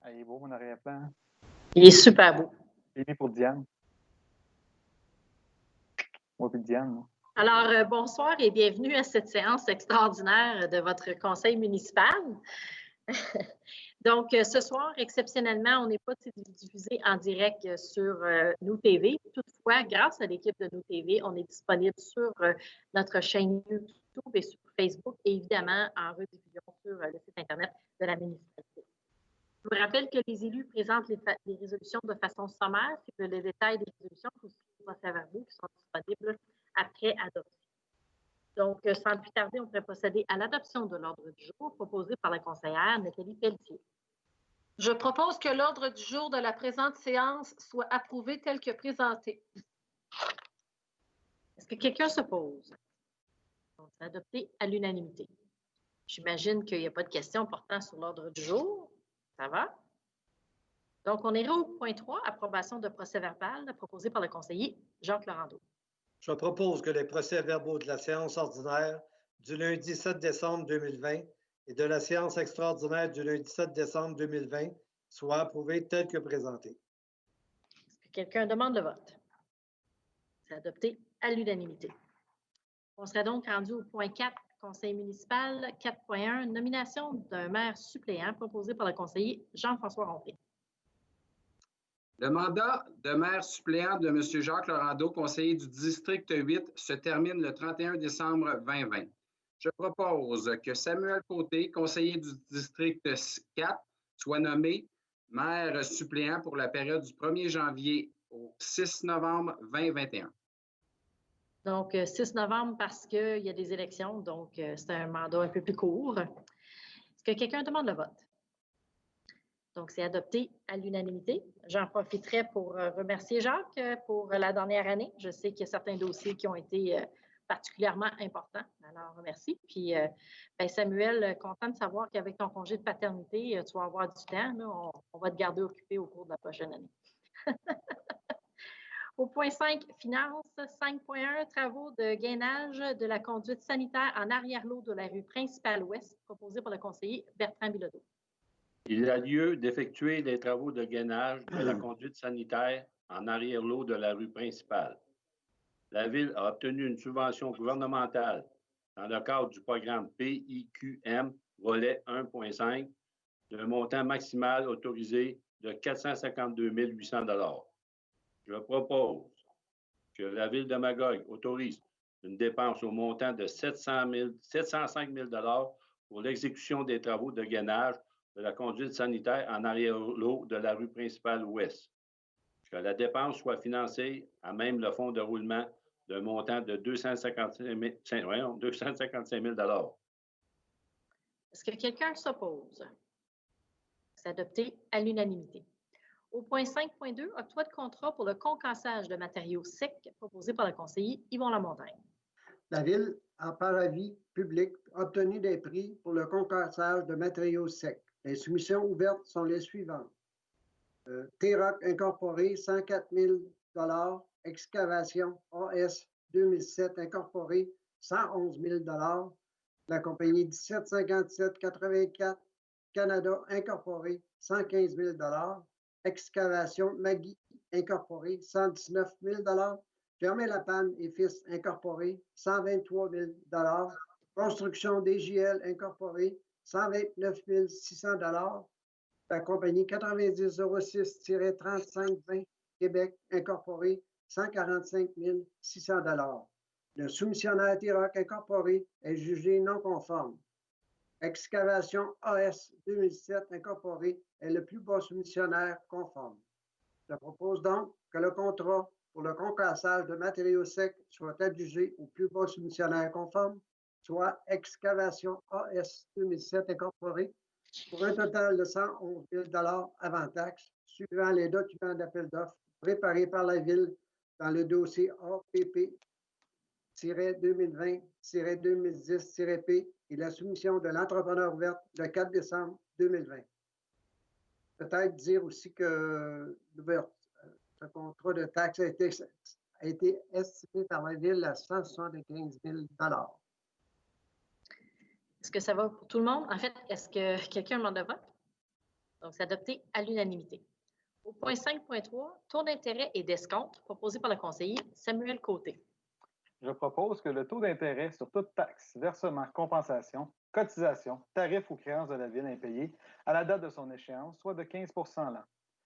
Ah, il est beau, mon arrière-plan. Il est super beau. Il est mis pour Diane. Moi puis Diane. Moi. Alors, bonsoir et bienvenue à cette séance extraordinaire de votre conseil municipal. Donc, ce soir, exceptionnellement, on n'est pas diffusé en direct sur Nous TV. Toutefois, grâce à l'équipe de Nous TV, on est disponible sur notre chaîne YouTube et sur Facebook et évidemment en rediffusion sur le site Internet de la municipalité. Je vous rappelle que les élus présentent les résolutions de façon sommaire, c'est que le détail des résolutions sont sur les procès-verbaux qui sont disponibles après adoption. Donc, sans plus tarder, on pourrait procéder à l'adoption de l'ordre du jour proposé par la conseillère Nathalie Pelletier. Je propose que l'ordre du jour de la présente séance soit approuvé tel que présenté. Est-ce que quelqu'un s'oppose? Donc, c'est adopté à l'unanimité. J'imagine qu'il n'y a pas de questions portant sur l'ordre du jour. Ça va? Donc, on ira au point 3, approbation de procès-verbal proposé par le conseiller Jacques Laurando. Je propose que les procès-verbaux de la séance ordinaire du lundi 7 décembre 2020 et de la séance extraordinaire du lundi 7 décembre 2020 soient approuvés tels que présentés. Est-ce que quelqu'un demande le vote? C'est adopté à l'unanimité. On serait donc rendu au point 4, conseil municipal, 4.1, nomination d'un maire suppléant proposé par le conseiller Jean-François Rompré. Le mandat de maire suppléant de M. Jacques Laurando, conseiller du district 8, se termine le 31 décembre 2020. Je propose que Samuel Côté, conseiller du district 4, soit nommé maire suppléant pour la période du 1er janvier au 6 novembre 2021. Donc, 6 novembre parce qu'il y a des élections, donc c'est un mandat un peu plus court. Est-ce que quelqu'un demande le vote? Donc, c'est adopté à l'unanimité. J'en profiterai pour remercier Jacques pour la dernière année. Je sais qu'il y a certains dossiers qui ont été particulièrement importants. Alors, merci. Puis, Samuel, content de savoir qu'avec ton congé de paternité, tu vas avoir du temps. Là, on va te garder occupé au cours de la prochaine année. Au point 5, finances, 5.1, travaux de gainage de la conduite sanitaire en arrière-lot de la rue principale ouest, proposé par le conseiller Bertrand Bilodeau. Il a lieu d'effectuer les travaux de gainage de la conduite sanitaire en arrière-lot de la rue principale. La Ville a obtenu une subvention gouvernementale dans le cadre du programme PIQM, volet 1.5, d'un montant maximal autorisé de 452 800 $. Je propose que la Ville de Magog autorise une dépense au montant de 705 000 $ pour l'exécution des travaux de gainage de la conduite sanitaire en arrière-lot de la rue principale ouest. Que la dépense soit financée à même le fonds de roulement d'un montant de 255 000 $. Est-ce que quelqu'un s'oppose? C'est adopté à l'unanimité. Au point 5.2, octroi de contrat pour le concassage de matériaux secs proposé par le conseiller Yvon Lamontagne. La Ville a par avis public obtenu des prix pour le concassage de matériaux secs. Les soumissions ouvertes sont les suivantes. T-Rock Incorporé, 104 000 $. Excavation AS 2007 Incorporé, 111 000 $. La compagnie 1757-84 Canada Incorporé, 115 000 $. Excavation Magui Incorporé, 119 000 $. Germain Lapanne et Fils Incorporé, 123 000 $. Construction DJL Incorporé, 129 600 $. La compagnie 9006-3520 Québec Incorporé, 145 600 $. Le soumissionnaire T-Rock Incorporé est jugé non conforme. Excavation AS 2007 Incorporé est le plus bas soumissionnaire conforme. Je propose donc que le contrat pour le concassage de matériaux secs soit adjugé au plus bas soumissionnaire conforme, soit Excavation AS 2007 Incorporé, pour un total de 111 000 $ avant taxe, suivant les documents d'appel d'offres préparés par la Ville dans le dossier APP-2020-2010-P et la soumission de l'entrepreneur ouverte le 4 décembre 2020. Peut-être dire aussi que ce contrat de taxe a été estimé par la Ville à 175 000 $. Est-ce que ça va pour tout le monde? En fait, est-ce que quelqu'un demande le vote? Donc, c'est adopté à l'unanimité. Au point 5.3, taux d'intérêt et d'escompte, proposé par le conseiller Samuel Côté. Je propose que le taux d'intérêt sur toute taxe, versement, compensation, cotisation, tarif ou créance de la Ville impayée à la date de son échéance soit de 15 l'an,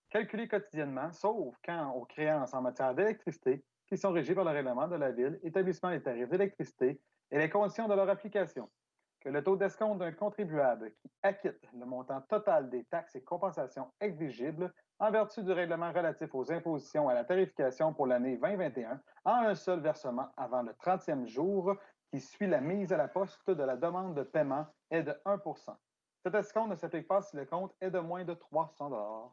calculé quotidiennement, sauf quand aux créances en matière d'électricité qui sont régies par le règlement de la Ville établissant les tarifs d'électricité et les conditions de leur application. Que le taux d'escompte d'un contribuable qui acquitte le montant total des taxes et compensations exigibles en vertu du règlement relatif aux impositions et à la tarification pour l'année 2021 en un seul versement avant le 30e jour qui suit la mise à la poste de la demande de paiement est de 1 Cet escompte ne s'applique pas si le compte est de moins de 300 $.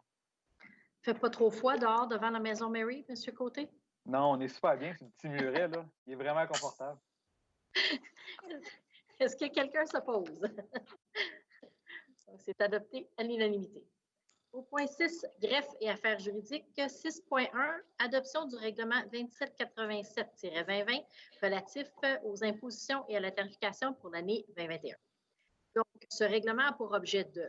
Fait pas trop froid dehors devant la maison Mary, M. Côté? Non, on est super bien sur le petit muret, là. Il est vraiment confortable. Est-ce que quelqu'un s'oppose? C'est adopté à l'unanimité. Au point 6, greffe et affaires juridiques, 6.1, adoption du règlement 2787-2020 relatif aux impositions et à la tarification pour l'année 2021. Donc, ce règlement a pour objet de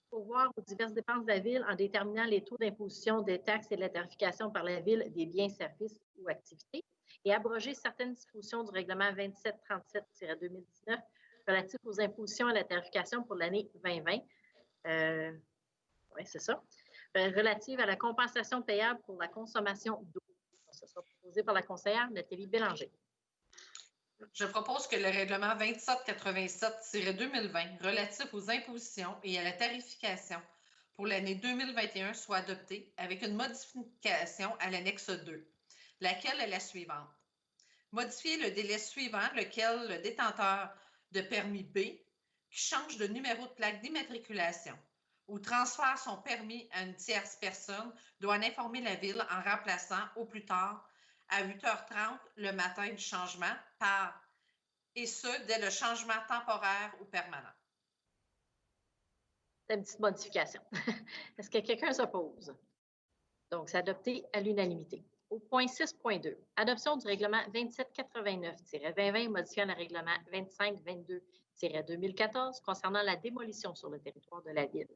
pourvoir aux diverses dépenses de la Ville en déterminant les taux d'imposition, des taxes et de la tarification par la Ville des biens, services ou activités et abroger certaines dispositions du règlement 2737-2019 relatif aux impositions et à la tarification pour l'année 2020. Oui, c'est ça. Relative à la compensation payable pour la consommation d'eau. Ça sera proposé par la conseillère Nathalie Bélanger. Je propose que le règlement 2787-2020 relatif aux impositions et à la tarification pour l'année 2021 soit adopté avec une modification à l'annexe 2, laquelle est la suivante. Modifier le délai suivant, lequel le détenteur de permis B qui change de numéro de plaque d'immatriculation ou transfère son permis à une tierce personne doit en informer la Ville en remplaçant au plus tard à 8h30 le matin du changement et ce, dès le changement temporaire ou permanent. C'est une petite modification. Est-ce que quelqu'un s'oppose? Donc, c'est adopté à l'unanimité. Au point 6.2, adoption du règlement 2789-2020 modifiant le règlement 2522-2014 concernant la démolition sur le territoire de la Ville.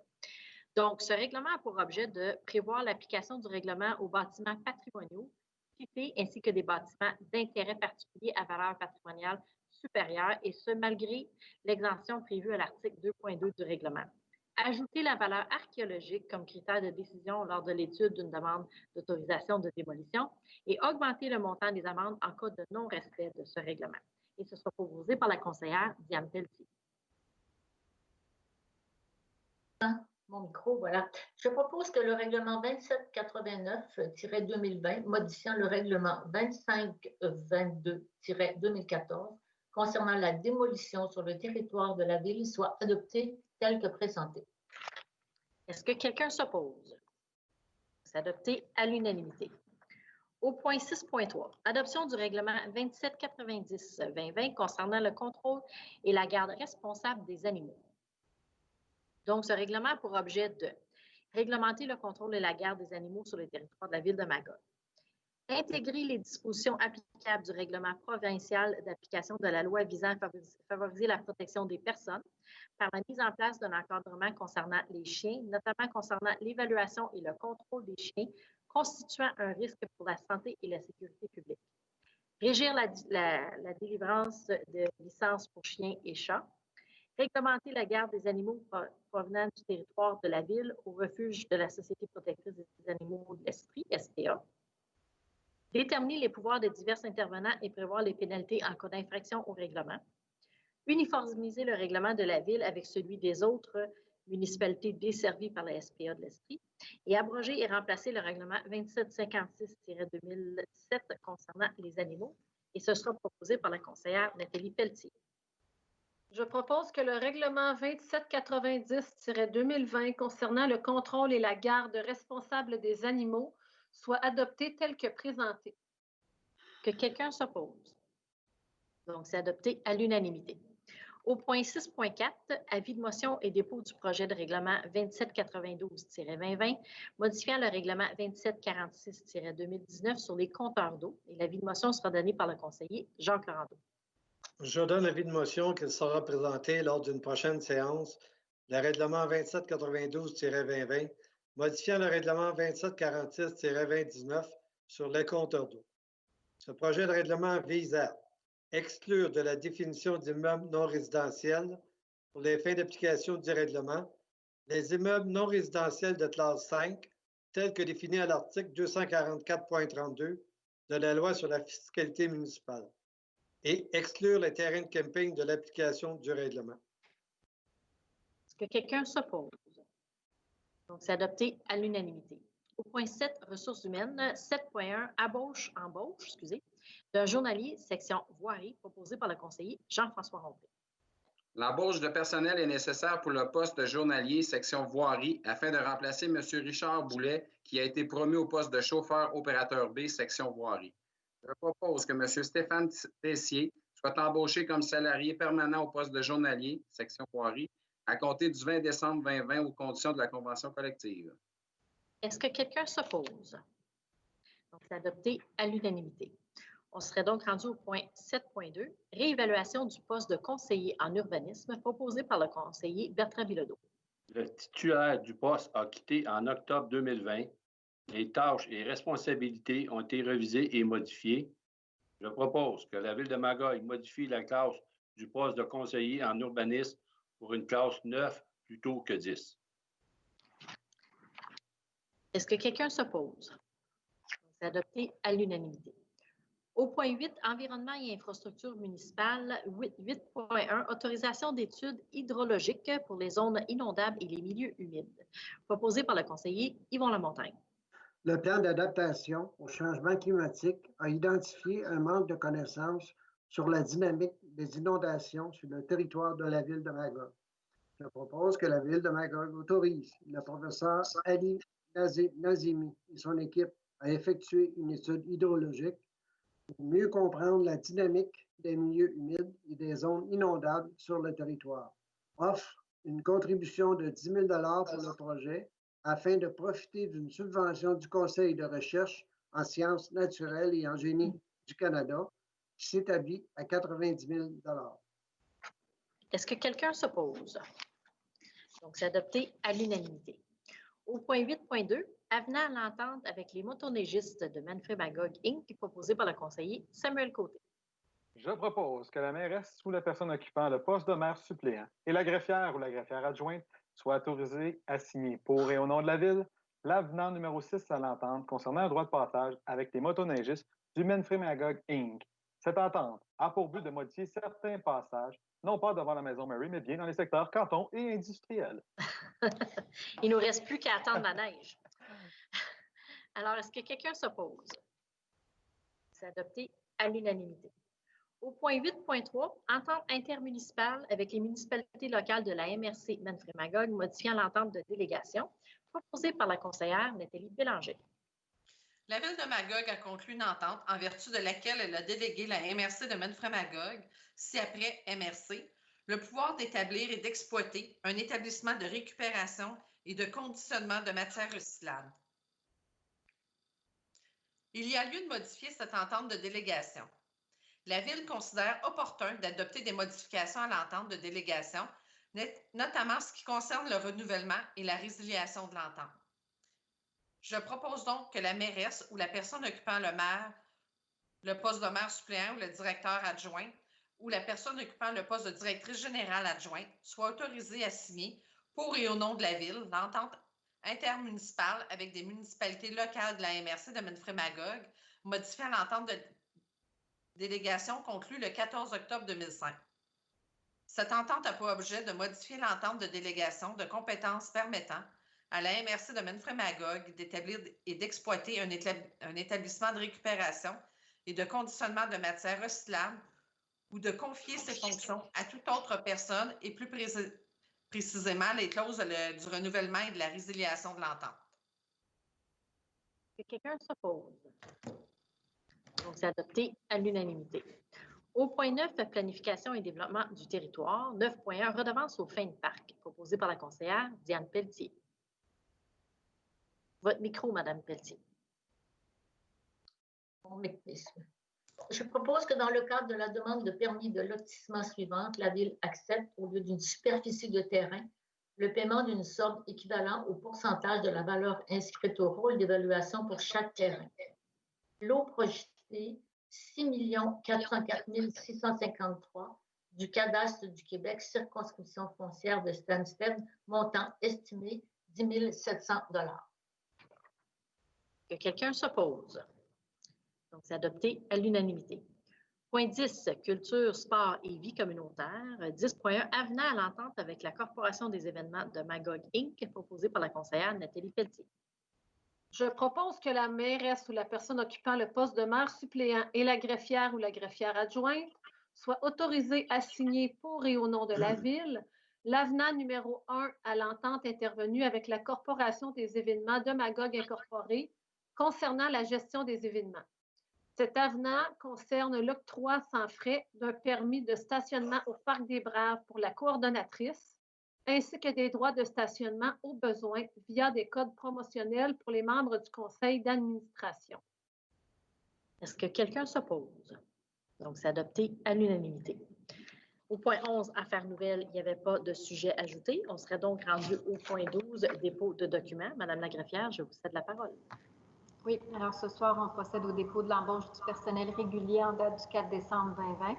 Donc, ce règlement a pour objet de prévoir l'application du règlement aux bâtiments patrimoniaux, privés, ainsi que des bâtiments d'intérêt particulier à valeur patrimoniale supérieure, et ce, malgré l'exemption prévue à l'article 2.2 du règlement. Ajouter la valeur archéologique comme critère de décision lors de l'étude d'une demande d'autorisation de démolition et augmenter le montant des amendes en cas de non-respect de ce règlement. Et ce sera proposé par la conseillère Diane Pelletier. Mon micro, voilà. Je propose que le règlement 2789-2020, modifiant le règlement 2522-2014 concernant la démolition sur le territoire de la Ville, soit adopté tel que présenté. Est-ce que quelqu'un s'oppose? C'est adopté à l'unanimité. Au point 6.3, adoption du règlement 2790-2020 concernant le contrôle et la garde responsable des animaux. Donc, ce règlement a pour objet de réglementer le contrôle et la garde des animaux sur le territoire de la Ville de Magog. Intégrer les dispositions applicables du règlement provincial d'application de la loi visant à favoriser la protection des personnes par la mise en place d'un encadrement concernant les chiens, notamment concernant l'évaluation et le contrôle des chiens constituant un risque pour la santé et la sécurité publique. Régir la délivrance de licences pour chiens et chats. Réglementer la garde des animaux provenant du territoire de la Ville au refuge de la Société protectrice des animaux de l'Estrie, SPA. Déterminer les pouvoirs des divers intervenants et prévoir les pénalités en cas d'infraction au règlement. Uniformiser le règlement de la Ville avec celui des autres municipalités desservies par la SPA de l'Estrie et abroger et remplacer le règlement 2756-2007 concernant les animaux. Et ce sera proposé par la conseillère Nathalie Pelletier. Je propose que le règlement 2790-2020 concernant le contrôle et la garde responsable des animaux soit adopté tel que présenté. Que quelqu'un s'oppose. Donc, c'est adopté à l'unanimité. Au point 6.4, avis de motion et dépôt du projet de règlement 2792-2020, modifiant le règlement 2746-2019 sur les compteurs d'eau. Et l'avis de motion sera donné par le conseiller Jacques Laurendeau. Je donne l'avis de motion qu'il sera présenté lors d'une prochaine séance le règlement 2792-2020, modifiant le règlement 2746-2019 sur les compteurs d'eau. Ce projet de règlement vise à exclure de la définition d'immeubles non résidentiels pour les fins d'application du règlement les immeubles non résidentiels de classe 5 tels que définis à l'article 244.32 de la loi sur la fiscalité municipale et exclure les terrains de camping de l'application du règlement. Est-ce que quelqu'un s'oppose? Donc, c'est adopté à l'unanimité. Au point 7, ressources humaines, 7.1, embauche, d'un journalier, section voirie, proposé par le conseiller Jean-François Rompré. L'embauche de personnel est nécessaire pour le poste de journalier section voirie afin de remplacer M. Richard Boulet, qui a été promu au poste de chauffeur opérateur B section voirie. Je propose que M. Stéphane Tessier soit embauché comme salarié permanent au poste de journalier section voirie à compter du 20 décembre 2020 aux conditions de la convention collective. Est-ce que quelqu'un s'oppose? Donc, c'est adopté à l'unanimité. On serait donc rendu au point 7.2, réévaluation du poste de conseiller en urbanisme proposé par le conseiller Bertrand Bilodeau. Le titulaire du poste a quitté en octobre 2020. Les tâches et responsabilités ont été revisées et modifiées. Je propose que la Ville de Magog modifie la classe du poste de conseiller en urbanisme pour une classe 9 plutôt que 10. Est-ce que quelqu'un s'oppose? C'est adopté à l'unanimité. Au point 8, environnement et infrastructures municipales, 8.1, autorisation d'études hydrologiques pour les zones inondables et les milieux humides, proposé par le conseiller Yvon Lamontagne. Le plan d'adaptation au changement climatique a identifié un manque de connaissances sur la dynamique des inondations sur le territoire de la ville de Magog. Je propose que la ville de Magog autorise le professeur Ali Nazimi et son équipe à effectuer une étude hydrologique pour mieux comprendre la dynamique des milieux humides et des zones inondables sur le territoire. Offre une contribution de 10 000 $ pour le projet afin de profiter d'une subvention du Conseil de recherche en sciences naturelles et en génie du Canada qui s'établit à 90 000 $. Est-ce que quelqu'un s'oppose? Donc, c'est adopté à l'unanimité. Au point 8.2, avenant à l'entente avec les motoneigistes de Manfred Magog Inc., proposé par le conseiller Samuel Côté. Je propose que la mairesse ou la personne occupant le poste de maire suppléant et la greffière ou la greffière adjointe soient autorisés à signer pour et au nom de la Ville l'avenant numéro 6 à l'entente concernant un droit de passage avec les motoneigistes du Manfred Magog Inc. Cette entente a pour but de modifier certains passages, non pas devant la Maison Mary, mais bien dans les secteurs cantons et industriels. Il ne nous reste plus qu'à attendre la neige. Alors, est-ce que quelqu'un s'oppose? C'est adopté à l'unanimité. Au point 8.3, entente intermunicipale avec les municipalités locales de la MRC Manfred Magog modifiant l'entente de délégation, proposée par la conseillère Nathalie Bélanger. La Ville de Magog a conclu une entente en vertu de laquelle elle a délégué la MRC de Manfred Magog, ci-après MRC, le pouvoir d'établir et d'exploiter un établissement de récupération et de conditionnement de matières recyclables. Il y a lieu de modifier cette entente de délégation. La Ville considère opportun d'adopter des modifications à l'entente de délégation, notamment ce qui concerne le renouvellement et la résiliation de l'entente. Je propose donc que la mairesse ou la personne occupant le poste de maire suppléant ou le directeur adjoint ou la personne occupant le poste de directrice générale adjointe soit autorisée à signer pour et au nom de la Ville l'entente intermunicipale avec des municipalités locales de la MRC de Manfred Magog, modifiant l'entente de délégation conclue le 14 octobre 2005. Cette entente a pour objet de modifier l'entente de délégation de compétences permettant à la MRC de Manfred Magog d'établir et d'exploiter un établissement de récupération et de conditionnement de matières recyclables ou de confier ces fonctions à toute autre personne et plus précisément les clauses du renouvellement et de la résiliation de l'entente. Est-ce que quelqu'un s'oppose? Donc, c'est adopté à l'unanimité. Au point 9, planification et développement du territoire. 9.1, redevance aux fins de parc, proposé par la conseillère Diane Pelletier. Votre micro, Madame Pelletier. Je propose que dans le cadre de la demande de permis de lotissement suivante, la Ville accepte, au lieu d'une superficie de terrain, le paiement d'une somme équivalent au pourcentage de la valeur inscrite au rôle d'évaluation pour chaque terrain. Lot projeté 6 404 653 du cadastre du Québec, circonscription foncière de Stansted, montant estimé 10 700 $. Que quelqu'un s'oppose. Donc, c'est adopté à l'unanimité. Point 10, culture, sport et vie communautaire. 10.1, avenant à l'entente avec la Corporation des événements de Magog Inc., proposé par la conseillère Nathalie Pelletier. Je propose que la mairesse ou la personne occupant le poste de maire suppléant et la greffière ou la greffière adjointe soient autorisées à signer pour et au nom de la Ville l'avenant numéro 1 à l'entente intervenue avec la Corporation des événements de Magog Incorporée concernant la gestion des événements. Cet avenant concerne l'octroi sans frais d'un permis de stationnement au Parc des Braves pour la coordonnatrice, ainsi que des droits de stationnement au besoin via des codes promotionnels pour les membres du conseil d'administration. Est-ce que quelqu'un s'oppose? Donc, c'est adopté à l'unanimité. Au point 11, affaires nouvelles, il n'y avait pas de sujet ajouté. On serait donc rendu au point 12, dépôt de documents. Madame la greffière, je vous cède la parole. Oui, alors ce soir, on procède au dépôt de l'embauche du personnel régulier en date du 4 décembre 2020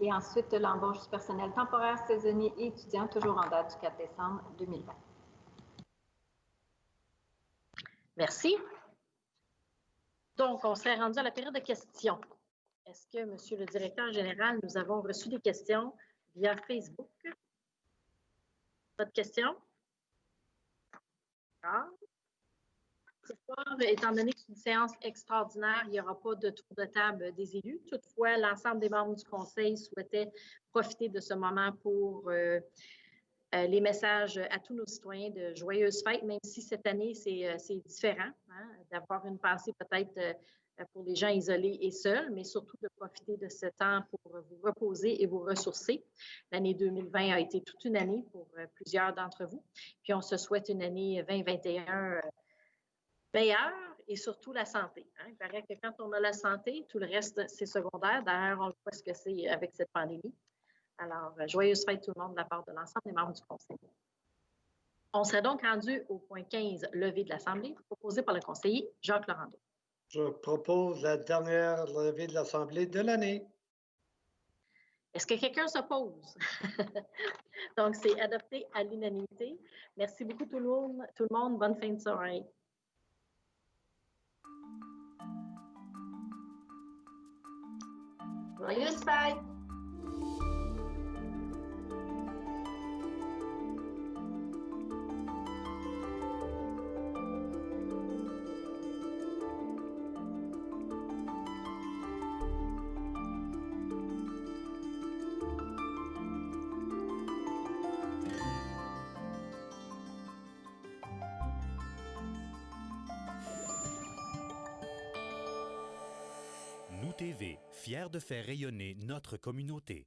et ensuite l'embauche du personnel temporaire, saisonnier et étudiant, toujours en date du 4 décembre 2020. Merci. Donc, on serait rendu à la période de questions. Est-ce que, Monsieur le directeur général, nous avons reçu des questions via Facebook? Pas de questions? Ah. Ce soir, étant donné que c'est une séance extraordinaire, il n'y aura pas de tour de table des élus. Toutefois, l'ensemble des membres du conseil souhaitaient profiter de ce moment pour les messages à tous nos citoyens de joyeuses fêtes, même si cette année, c'est différent, hein, d'avoir une pensée peut-être pour les gens isolés et seuls, mais surtout de profiter de ce temps pour vous reposer et vous ressourcer. L'année 2020 a été toute une année pour plusieurs d'entre vous. Puis, on se souhaite une année 2021 meilleure et surtout la santé. Hein. Il paraît que quand on a la santé, tout le reste, c'est secondaire. D'ailleurs, on le voit ce que c'est avec cette pandémie. Alors, joyeuses fêtes tout le monde de la part de l'ensemble des membres du conseil. On serait donc rendu au point 15, levée de l'Assemblée, proposé par le conseiller Jacques Laurando. Je propose la dernière levée de l'Assemblée de l'année. Est-ce que quelqu'un s'oppose? Donc, c'est adopté à l'unanimité. Merci beaucoup tout le monde. Bonne fin de soirée. Joyeuses fêtes! Nous TV, fiers de faire rayonner notre communauté.